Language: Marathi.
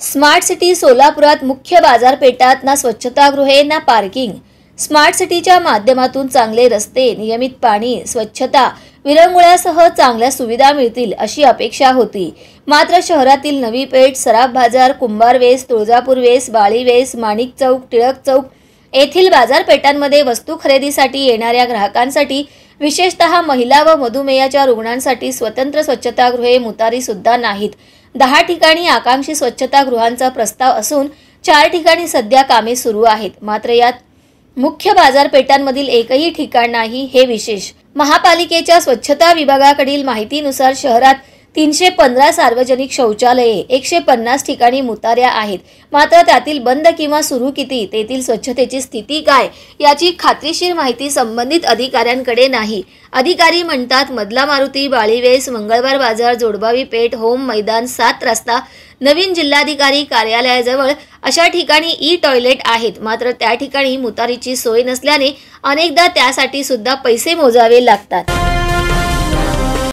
स्मार्ट सिटी सोलापुरात मुख्य बाजारपेठात ना स्वच्छतागृहे ना पार्किंग। स्मार्ट सिटीच्या माध्यमातून चांगले रस्ते, नियमित पाणी, स्वच्छता, विरंगुळ्यासह चांगल्या सुविधा मिळतील अशी अपेक्षा होती। मात्र शहरातील नवी पेठ, सराफ बाजार, कुंभार वेस, तुळजापूर वेस, बाळी वेस, माणिक चौक, टिळक चौक येथील बाजारपेठांमध्ये वस्तू खरेदीसाठी येणाऱ्या ग्राहकांसाठी, विशेषतः महिला व मधुमेहाच्या रुग्णांसाठी स्वतंत्र स्वच्छतागृहे मुतारी सुद्धा नाहीत। 10 ठिकाणी आकांक्षी स्वच्छतागृहांचा प्रस्ताव असून 4 ठिकाणी सध्या कामे सुरू आहेत। मात्र यात मुख्य बाजारपेठांमधील एकही ठिकाण नाही हे विशेष। महापालिकेच्या स्वच्छता विभागाकडील माहितीनुसार शहरात 315 सार्वजनिक शौचालये, 150 ठिकाणी मुताऱ्या आहेत। मात्र त्यातील बंद किंवा सुरू किती, तेथील स्वच्छतेची स्थिती काय याची खात्रीशीर माहिती संबंधित अधिकाऱ्यांकडे नाही। अधिकारी म्हणतात मधला मारुती, बाळीवेस, मंगळवार बाजार, जोडबावी पेठ, होम मैदान, 7 रस्ता, नवीन जिल्हाधिकारी कार्यालयाजवळ अशा ठिकाणी ई टॉयलेट आहेत। मात्र त्या ठिकाणी मुतारीची सोय नसल्याने अनेकदा त्यासाठी सुद्धा पैसे मोजावे लागतात।